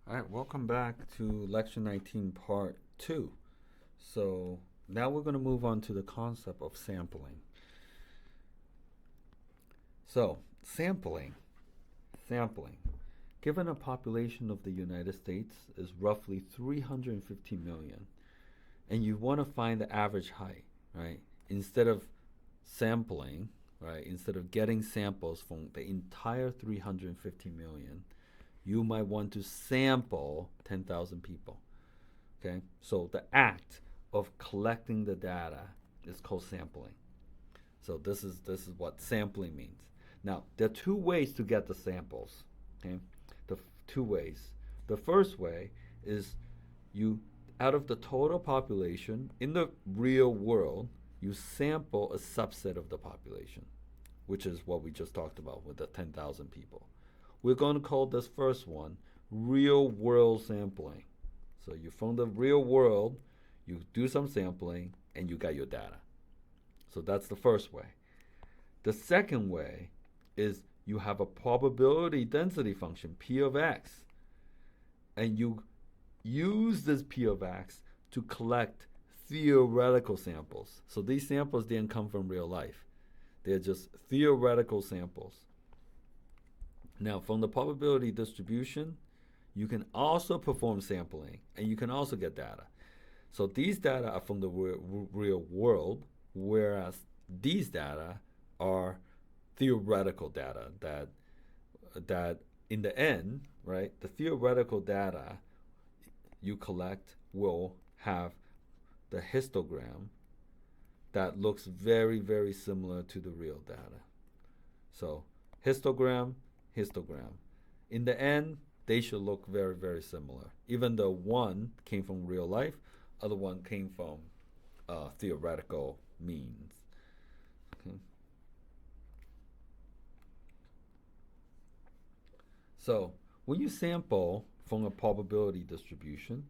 All right, welcome back to lecture 19, part 2. So now we're going to move on to the concept of sampling. So, sampling. Given a population of the United States is roughly 350 million, and you want to find the average height, right? Instead of sampling, right? Instead of getting samples from the entire 350 million, you might want to sample 10,000 people. Okay, so the act of collecting the data is called sampling. So this is what sampling means. Now there are two ways to get the samples. Okay, two ways. The first way is you out of the total population in the real world, you sample a subset of the population, which is what we just talked about with the 10,000 people. We're going to call this first one real world sampling. So you from the real world, you do some sampling, and you got your data. So that's the first way. The second way is you have a probability density function, P of x, and you use this P of x to collect theoretical samples. So these samples didn't come from real life. They're just theoretical samples. Now, from the probability distribution, you can also perform sampling and you can also get data. So these data are from the real world, whereas these data are theoretical data that in the end, right, the theoretical data you collect will have the histogram that looks very, very similar to the real data. So histogram, histogram. In the end, they should look very, very similar. Even though one came from real life, other one came from theoretical means. Okay. So when you sample from a probability distribution,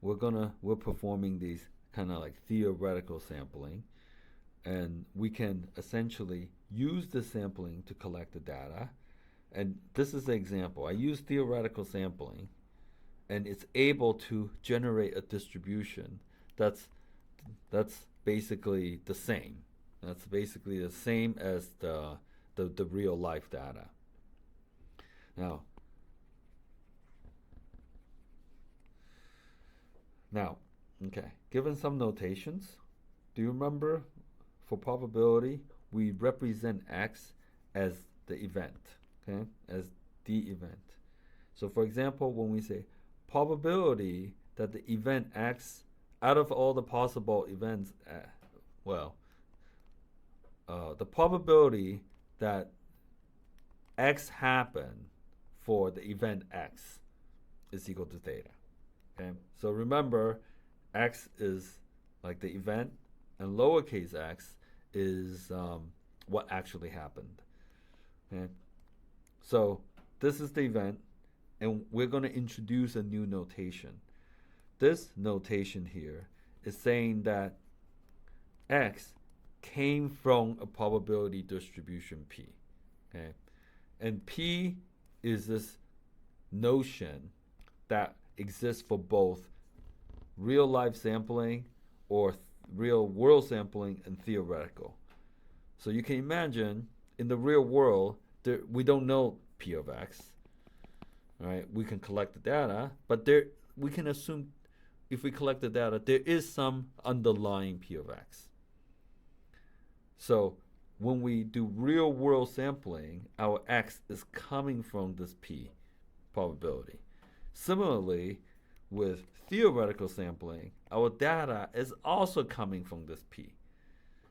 we're performing these kind of like theoretical sampling, and we can essentially use the sampling to collect the data. And this is an example. I use theoretical sampling, and it's able to generate a distribution that's basically the same. That's basically the same as the real life data. Now, now, okay. Given some notations, do you remember for probability we represent x as the event, okay, as the event. So for example, when we say probability that the event x out of all the possible events, well, the probability that x happen for the event x is equal to theta. Okay, so remember, x is like the event, and lowercase x is what actually happened. Okay, so this is the event, and we're going to introduce a new notation. This notation here is saying that x came from a probability distribution P. Okay, and P is this notion that exists for both real life sampling or real world sampling and theoretical. So you can imagine in the real world, we don't know P of x. Right? We can collect the data, but we can assume if we collect the data, there is some underlying P of x. So when we do real world sampling, our x is coming from this P probability. Similarly, with theoretical sampling, our data is also coming from this P.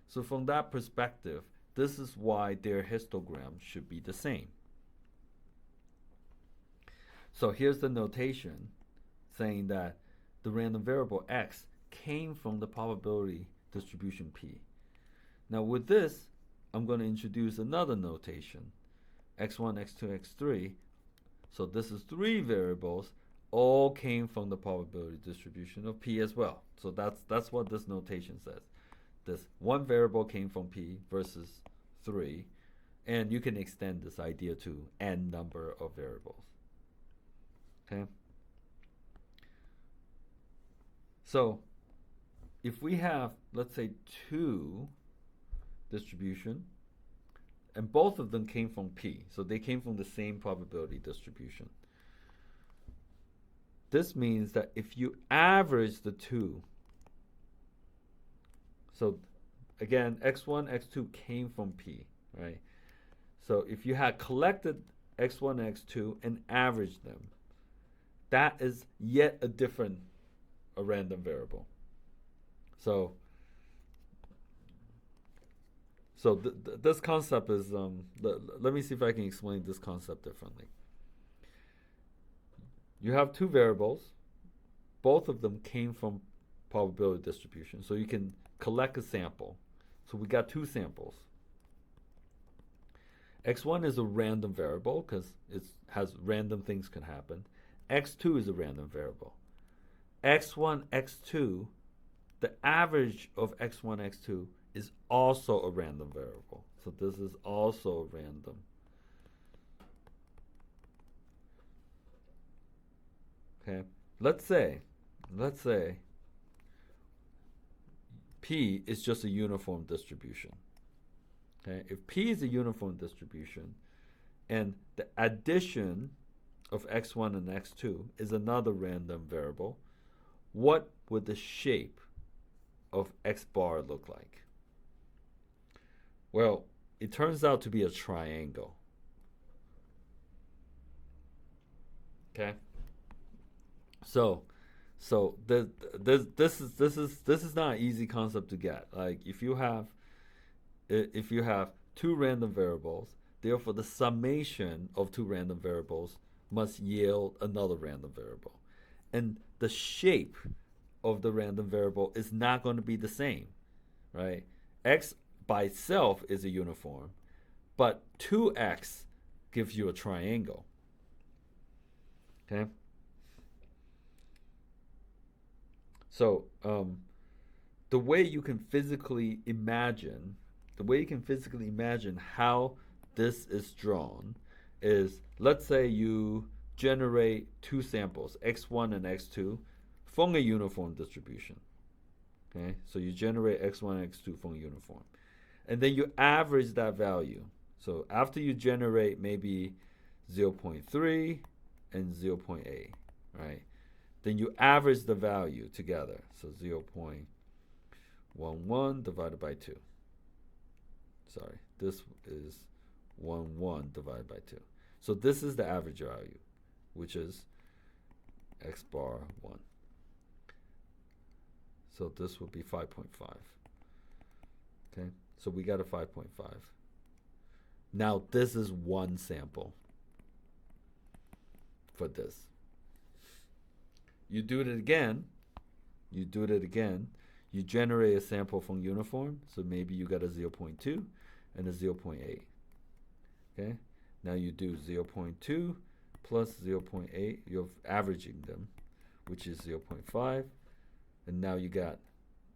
So from that perspective, this is why their histogram should be the same. So here's the notation saying that the random variable x came from the probability distribution P. Now with this, I'm going to introduce another notation, x1, x2, x3. So this is three variables, all came from the probability distribution of P as well. So that's what this notation says. This one variable came from P versus 3, and you can extend this idea to n number of variables. Okay? So if we have, let's say, two distribution, and both of them came from P, so they came from the same probability distribution. This means that if you average the two, so again, x1, x2 came from P, right? So if you had collected x1 and x2 and averaged them, that is yet a random variable. So this concept is, let me see if I can explain this concept differently. You have two variables. Both of them came from probability distribution. So you can collect a sample. So we got two samples. X1 is a random variable because it has random things can happen. X2 is a random variable. X1, X2, the average of X1, X2 is also a random variable. So this is also random. Okay, let's say P is just a uniform distribution. Okay, if P is a uniform distribution and the addition of x1 and x2 is another random variable, what would the shape of x bar look like? Well, it turns out to be a triangle. Okay? So this is not an easy concept to get. Like if you have two random variables, therefore the summation of two random variables must yield another random variable. And the shape of the random variable is not going to be the same, right? X by itself is a uniform, but 2x gives you a triangle. Okay? So the way you can physically imagine how this is drawn is, let's say you generate two samples, x1 and x2, from a uniform distribution. Okay, so you generate x1 and x2 from a uniform, and then you average that value. So after you generate maybe 0.3 and 0.8, right? Then you average the value together. So 0.11 divided by 2. Sorry, this is 1 divided by 2. So this is the average value, which is x bar 1. So this would be 5.5. Okay, so we got a 5.5. Now this is one sample for this. You do it again. You generate a sample from uniform. So maybe you got a 0.2 and a 0.8. Okay. Now you do 0.2 plus 0.8. You're averaging them, which is 0.5. And now you got,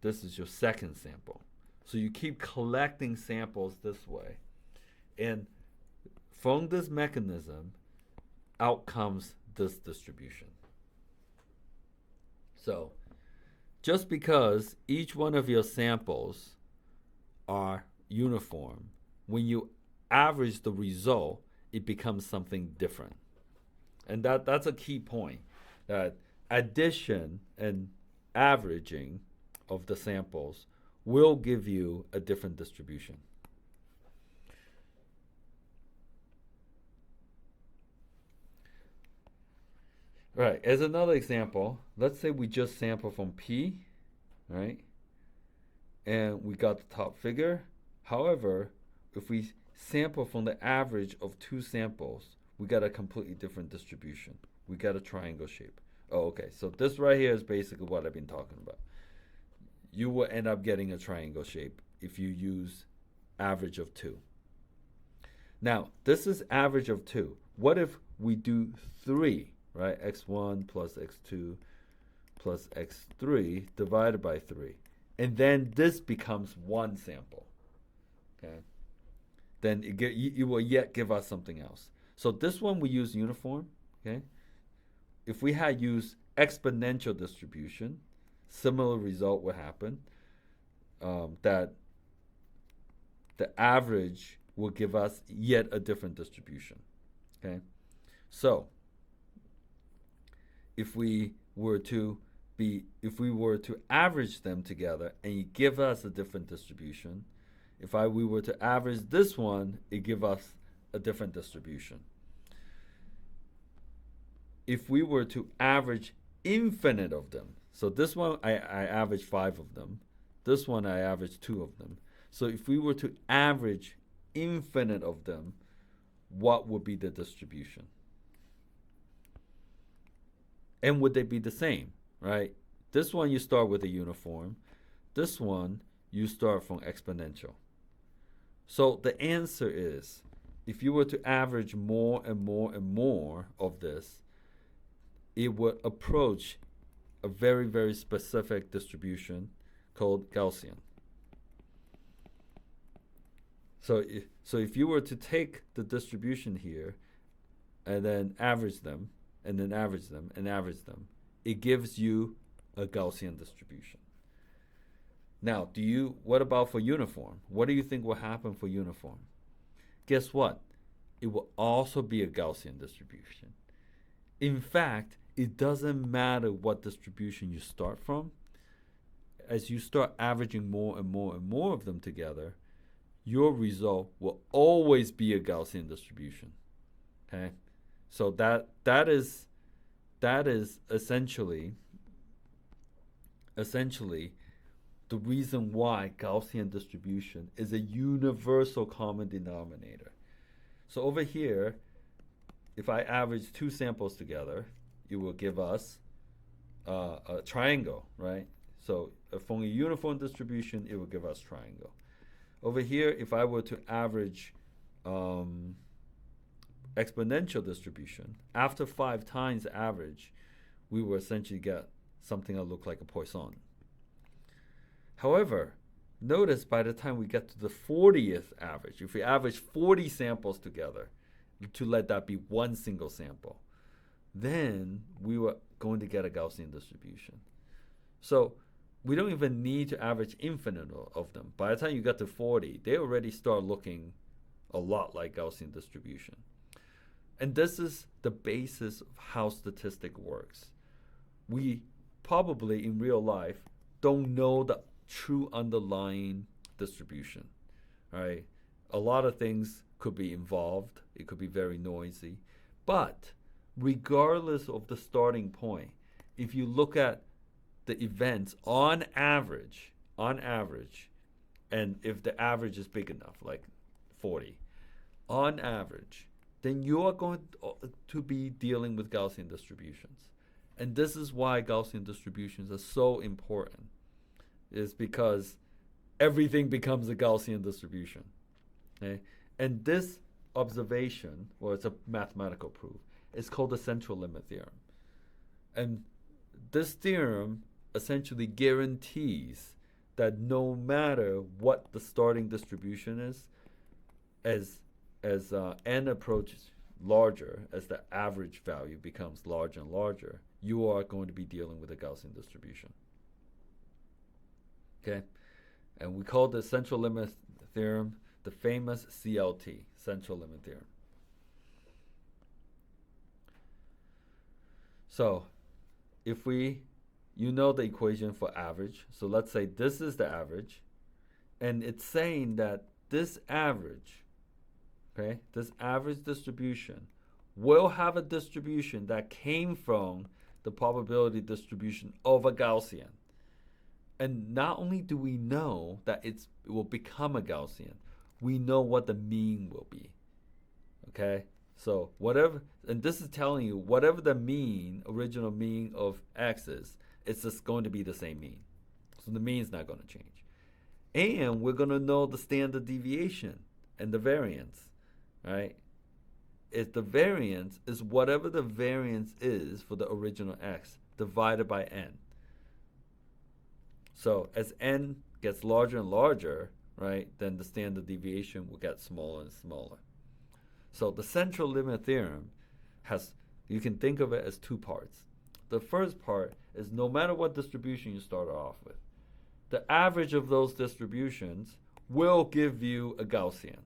this is your second sample. So you keep collecting samples this way. And from this mechanism, out comes this distribution. So just because each one of your samples are uniform, when you average the result, it becomes something different. And that's a key point, that addition and averaging of the samples will give you a different distribution. Right, as another example, let's say we just sample from P, right? And we got the top figure. However, if we sample from the average of two samples, we got a completely different distribution. We got a triangle shape. Oh, okay, so this right here is basically what I've been talking about. You will end up getting a triangle shape if you use average of 2. Now, this is average of 2. What if we do 3? Right, x1 plus x2 plus x3 divided by 3. And then this becomes one sample. Okay. Then it will yet give us something else. So this one we use uniform. Okay. If we had used exponential distribution, similar result will happen, that the average will give us yet a different distribution. Okay, so if we were to average them together and you give us a different distribution, we were to average this one, it give us a different distribution. If we were to average infinite of them, so this one I average 5 of them, this one I average 2 of them. So if we were to average infinite of them, what would be the distribution? And would they be the same, right? This one you start with a uniform. This one you start from exponential. So the answer is, if you were to average more and more and more of this, it would approach a very, very specific distribution called Gaussian. So if you were to take the distribution here and then average them, and then average them, and average them, it gives you a Gaussian distribution. Now, what about for uniform? What do you think will happen for uniform? Guess what? It will also be a Gaussian distribution. In fact, it doesn't matter what distribution you start from. As you start averaging more and more and more of them together, your result will always be a Gaussian distribution. Okay? So that is essentially the reason why Gaussian distribution is a universal common denominator. So over here, if I average 2 samples together, it will give us a triangle, right? So from a uniform distribution, it will give us triangle. Over here, if I were to average exponential distribution, after 5 times average, we will essentially get something that looks like a Poisson. However, notice by the time we get to the 40th average, if we average 40 samples together to let that be one single sample, then we were going to get a Gaussian distribution. So we don't even need to average infinite of them. By the time you get to 40, they already start looking a lot like Gaussian distribution. And this is the basis of how statistics works. We probably in real life don't know the true underlying distribution, right? A lot of things could be involved. It could be very noisy. But regardless of the starting point, if you look at the events on average, and if the average is big enough, like 40, on average, then you are going to be dealing with Gaussian distributions. And this is why Gaussian distributions are so important, is because everything becomes a Gaussian distribution. Okay? And this observation, well, it's a mathematical proof, is called the central limit theorem. And this theorem essentially guarantees that no matter what the starting distribution is, as n approaches larger, as the average value becomes larger and larger, you are going to be dealing with a Gaussian distribution. Okay? And we call the central limit theorem the famous CLT, central limit theorem. So, if you know the equation for average, so let's say this is the average, and it's saying that this average, okay, this average distribution will have a distribution that came from the probability distribution of a Gaussian. And not only do we know that it will become a Gaussian, we know what the mean will be. Okay? So whatever, and this is telling you whatever the mean, original mean of x is, it's just going to be the same mean. So the mean is not going to change. And we're going to know the standard deviation and the variance, right? If the variance is whatever the variance is for the original x divided by n. So as n gets larger and larger, right, then the standard deviation will get smaller and smaller. So the central limit theorem you can think of it as 2 parts. the first part is no matter what distribution you start off with, the average of those distributions will give you a Gaussian.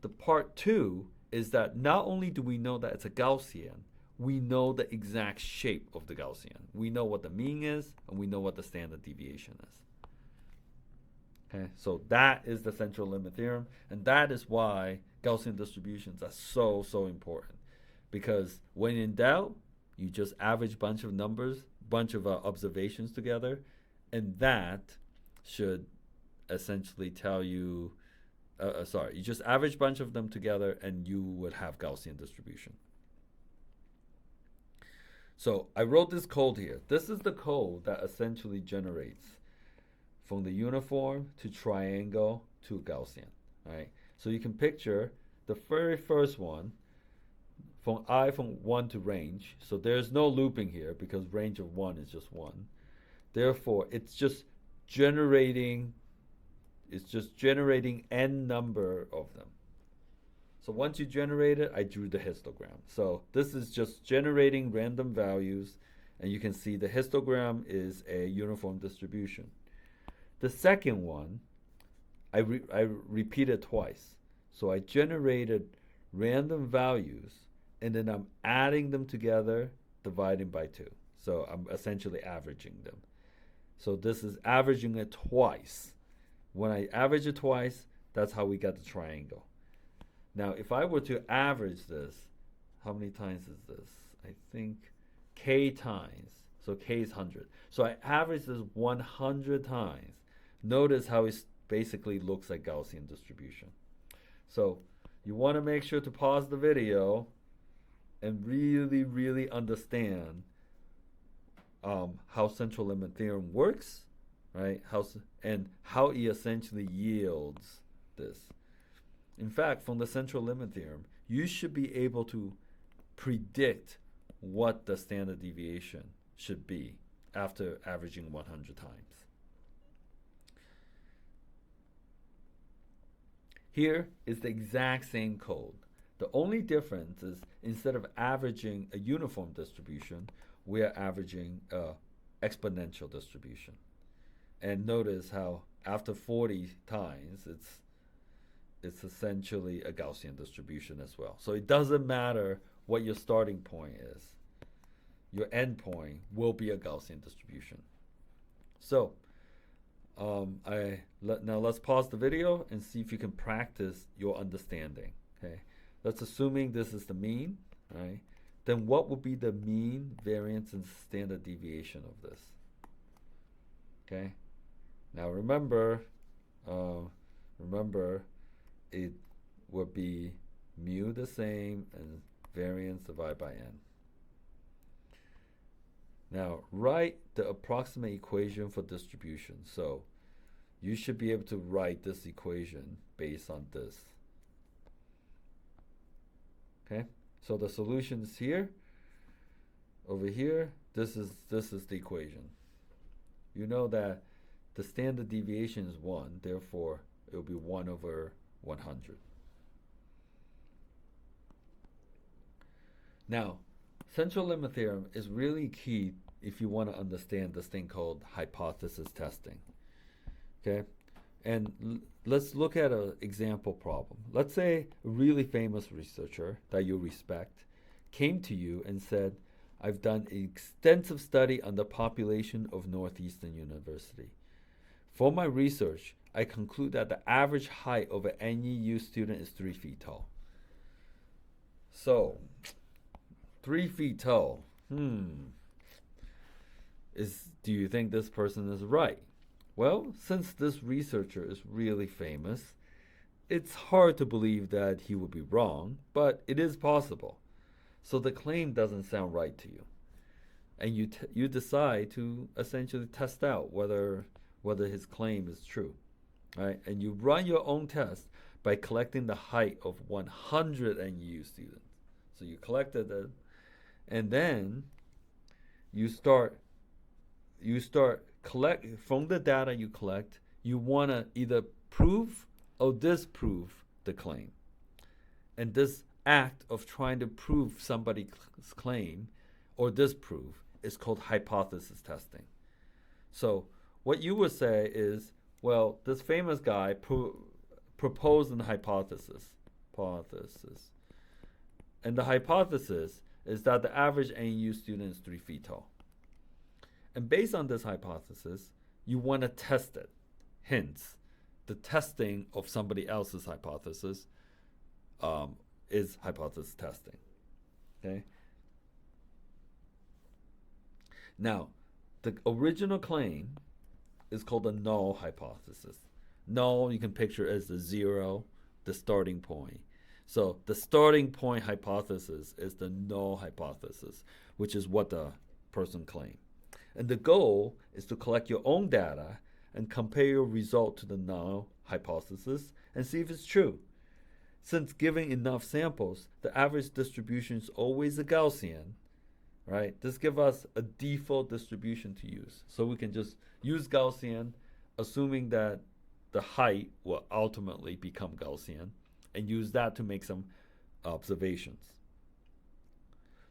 The part two is that not only do we know that it's a Gaussian, we know the exact shape of the Gaussian. We know what the mean is, and we know what the standard deviation is. Okay, so that is the central limit theorem, and that is why Gaussian distributions are so important. Because when in doubt, you just average a bunch of numbers, bunch of observations together, and that should essentially tell you, you just average a bunch of them together and you would have Gaussian distribution. So I wrote this code here. This is the code that essentially generates from the uniform to triangle to Gaussian. Right? So you can picture the very first one from 1 to range. So there's no looping here because range of 1 is just 1. Therefore, it's just generating n number of them. So once you generate it, I drew the histogram. So this is just generating random values, and you can see the histogram is a uniform distribution. The second one, I repeated twice. So I generated random values, and then I'm adding them together, dividing by 2. So I'm essentially averaging them. So this is averaging it twice. When I average it twice, that's how we got the triangle. Now, if I were to average this, how many times is this? I think k times. So k is 100. So I average this 100 times. Notice how it basically looks like Gaussian distribution. So you want to make sure to pause the video and really understand how central limit theorem works, right? And how it essentially yields this. In fact, from the central limit theorem, you should be able to predict what the standard deviation should be after averaging 100 times. Here is the exact same code. The only difference is instead of averaging a uniform distribution, we are averaging an exponential distribution. And notice how after 40 times, it's essentially a Gaussian distribution as well. So it doesn't matter what your starting point is. Your end point will be a Gaussian distribution. So now let's pause the video and see if you can practice your understanding. Okay, let's assuming this is the mean, right? Then what would be the mean, variance, and standard deviation of this? Okay. Now remember, it would be mu the same and variance divided by n. Now write the approximate equation for distribution. So you should be able to write this equation based on this. Okay, so the solution is here. Over here, this is the equation. You know that the standard deviation is 1, therefore it will be 1 over 100. Now, central limit theorem is really key if you want to understand this thing called hypothesis testing. Okay, and let's look at an example problem. Let's say a really famous researcher that you respect came to you and said, I've done an extensive study on the population of Northeastern University. For my research, I conclude that the average height of an NEU student is 3 feet tall. So, 3 feet tall. Do you think this person is right? Well, since this researcher is really famous, it's hard to believe that he would be wrong, but it is possible. So the claim doesn't sound right to you. And you decide to essentially test out whether his claim is true. Right? And you run your own test by collecting the height of 100 NEU students. So you collected it, and then you start collect from the data you collect. You want to either prove or disprove the claim. And this act of trying to prove somebody's claim or disprove is called hypothesis testing. So what you would say is, well, this famous guy proposed an hypothesis. And the hypothesis is that the average ANU student is 3 feet tall. And based on this hypothesis, you want to test it. Hence, the testing of somebody else's hypothesis is hypothesis testing. Okay. Now, the original claim is called the null hypothesis. Null, you can picture as the zero, the starting point. So the starting point hypothesis is the null hypothesis, which is what the person claimed. And the goal is to collect your own data and compare your result to the null hypothesis and see if it's true. Since giving enough samples, the average distribution is always a Gaussian, right? This gives us a default distribution to use. So we can just use Gaussian, assuming that the height will ultimately become Gaussian, and use that to make some observations.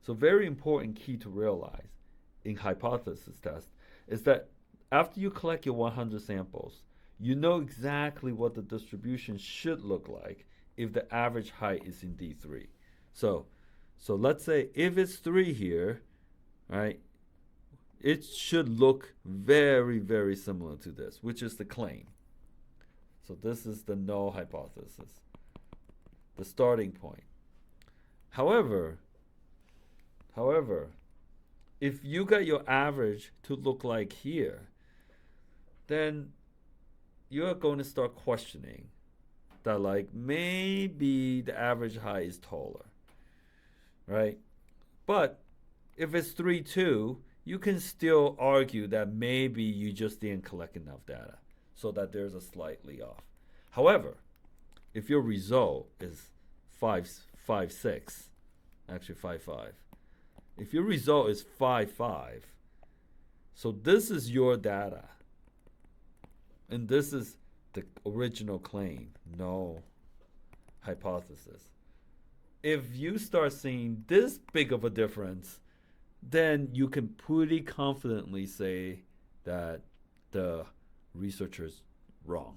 So very important key to realize in hypothesis test is that after you collect your 100 samples, you know exactly what the distribution should look like if the average height is indeed 3. So let's say if it's 3 here, right, it should look very, very similar to this, which is the claim. So this is the null hypothesis, the starting point. However, if you got your average to look like here, then you're going to start questioning that, like, maybe the average height is taller, right? But if it's 3.2, you can still argue that maybe you just didn't collect enough data so that there's a slightly off. However, if your result is 5.6, actually 5.5, if your result is 5.5, so this is your data, and this is the original claim, null hypothesis. If you start seeing this big of a difference, then you can pretty confidently say that the researcher's wrong,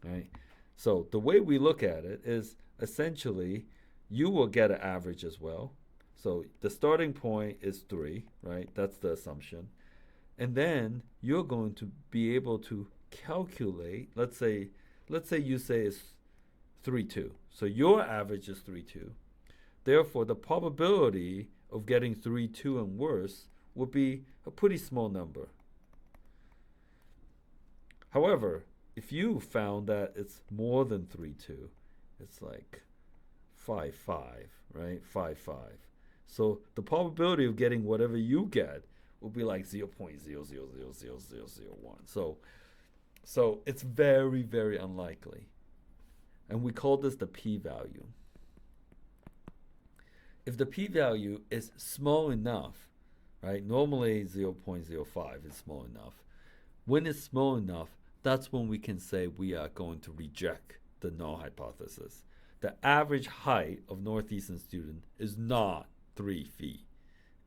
right? So the way we look at it is essentially you will get an average as well. So the starting point is 3, right? That's the assumption. And then you're going to be able to calculate, let's say you say it's 3.2. So your average is 3.2. Therefore, the probability of getting 3.2 and worse would be a pretty small number. However, if you found that it's more than 3.2, it's like 5.5, right? 5.5. So the probability of getting whatever you get will be like 0.0000001. So it's very, very unlikely. And we call this the p-value. If the p-value is small enough, right? Normally 0.05 is small enough. When it's small enough, that's when we can say we are going to reject the null hypothesis. The average height of Northeastern student is not 3 feet.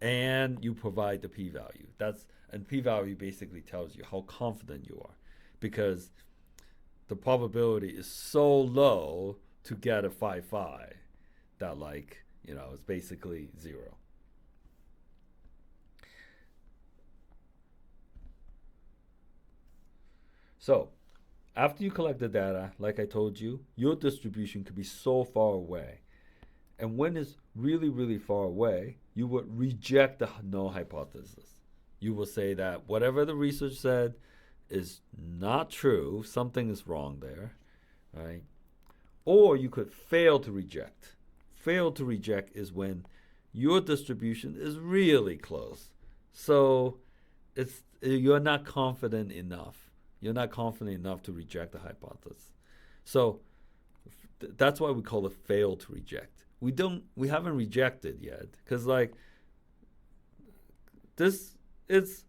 And you provide the p-value. And p-value basically tells you how confident you are, because the probability is so low to get a 5.5 that, like, you know, it's basically 0. So after you collect the data, like I told you, your distribution could be so far away. And when it's really, really far away, you would reject the null hypothesis. You will say that whatever the research said is not true, something is wrong there, right? Or you could fail to reject. Fail to reject is when your distribution is really close. So you're not confident enough. You're not confident enough to reject the hypothesis. So that's why we call it fail to reject. We haven't rejected yet, because, like, this is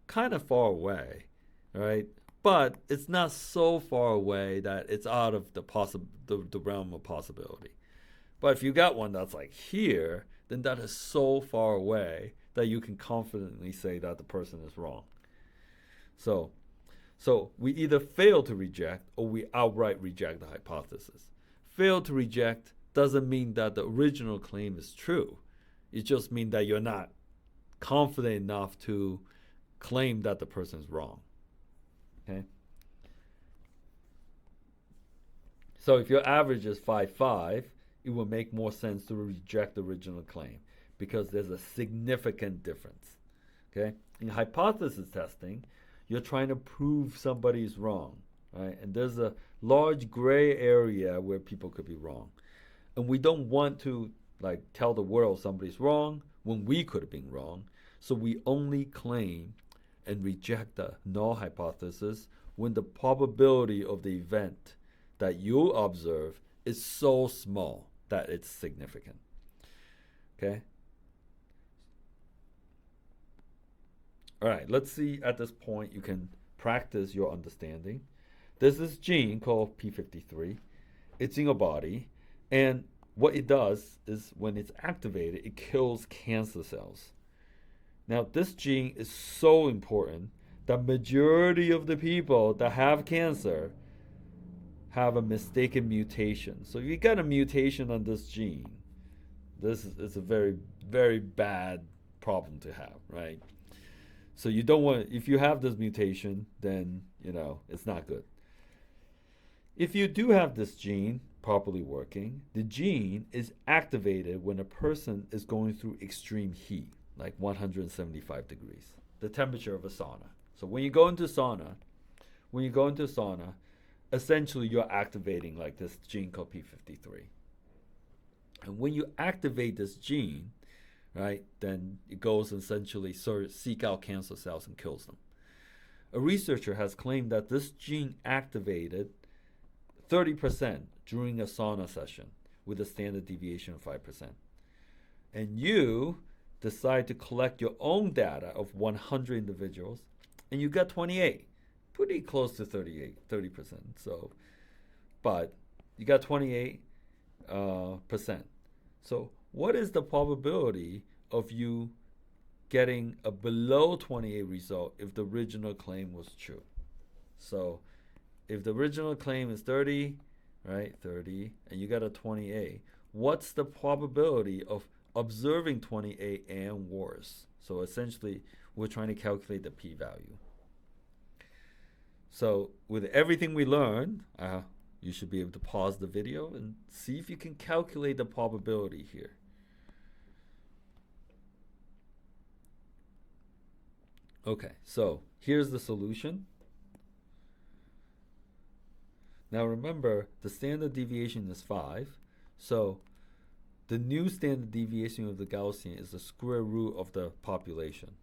kind of far away, right? But it's not so far away that it's out of the realm of possibility. But if you got one that's like here, then that is so far away that you can confidently say that the person is wrong. So we either fail to reject or we outright reject the hypothesis. Fail to reject doesn't mean that the original claim is true. It just means that you're not confident enough to claim that the person is wrong. Okay? So if your average is 5.5, it will make more sense to reject the original claim because there's a significant difference. Okay? In hypothesis testing, you're trying to prove somebody's wrong, right? And there's a large gray area where people could be wrong. And we don't want to like tell the world somebody's wrong when we could have been wrong. So we only claim and reject the null hypothesis when the probability of the event that you observe is so small that it's significant. Okay? All right, let's see at this point you can practice your understanding. There's this gene called P53. It's in your body, and what it does is when it's activated, it kills cancer cells. Now, this gene is so important that majority of the people that have cancer have a mistaken mutation. So if you get a mutation on this gene, this is a very, very bad problem to have, right? So you don't want, if you have this mutation, then, it's not good. If you do have this gene properly working, the gene is activated when a person is going through extreme heat, like 175 degrees, the temperature of a sauna. So when you go into sauna, essentially you're activating like this gene called P53. And when you activate this gene, right, then it goes and essentially seek out cancer cells and kills them. A researcher has claimed that this gene activated 30% during a sauna session with a standard deviation of 5%. And you decide to collect your own data of 100 individuals, and you got 28, pretty close to 30%. So, but you got 28%. So what is the probability of you getting a below 28 result if the original claim was true? So if the original claim is 30, right, 30, and you got a 28, what's the probability of observing 28 and worse? So essentially, we're trying to calculate the p-value. So with everything we learned, you should be able to pause the video and see if you can calculate the probability here. Okay, so here's the solution. Now remember, the standard deviation is 5. So the new standard deviation of the Gaussian is the square root of the population,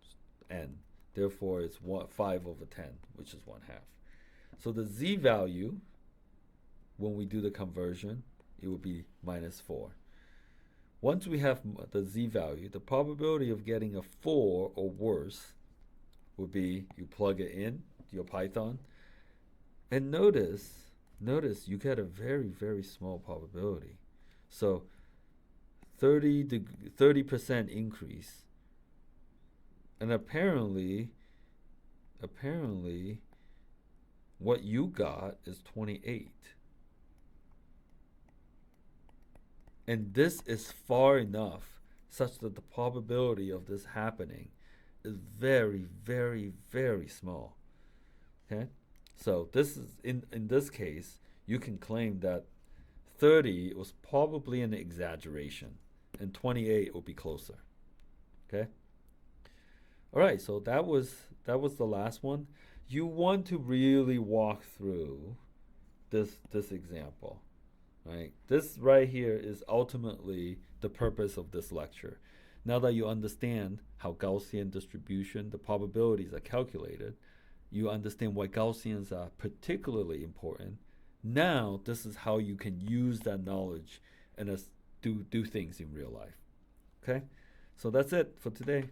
n. Therefore, it's 5 over 10, which is 1/2. So the z-value, when we do the conversion, it would be -4. Once we have the z-value, the probability of getting a 4 or worse would be, you plug it in, your Python, and notice you get a very, very small probability. So 30% increase. And apparently, what you got is 28. And this is far enough such that the probability of this happening is very, very, very small. Okay? So this is in this case, you can claim that 30 was probably an exaggeration and 28 will be closer. Okay? All right, so that was the last one. You want to really walk through this example, right? This right here is ultimately the purpose of this lecture. Now that you understand how Gaussian distribution, the probabilities are calculated, you understand why Gaussians are particularly important. Now this is how you can use that knowledge and do things in real life. Okay? So that's it for today.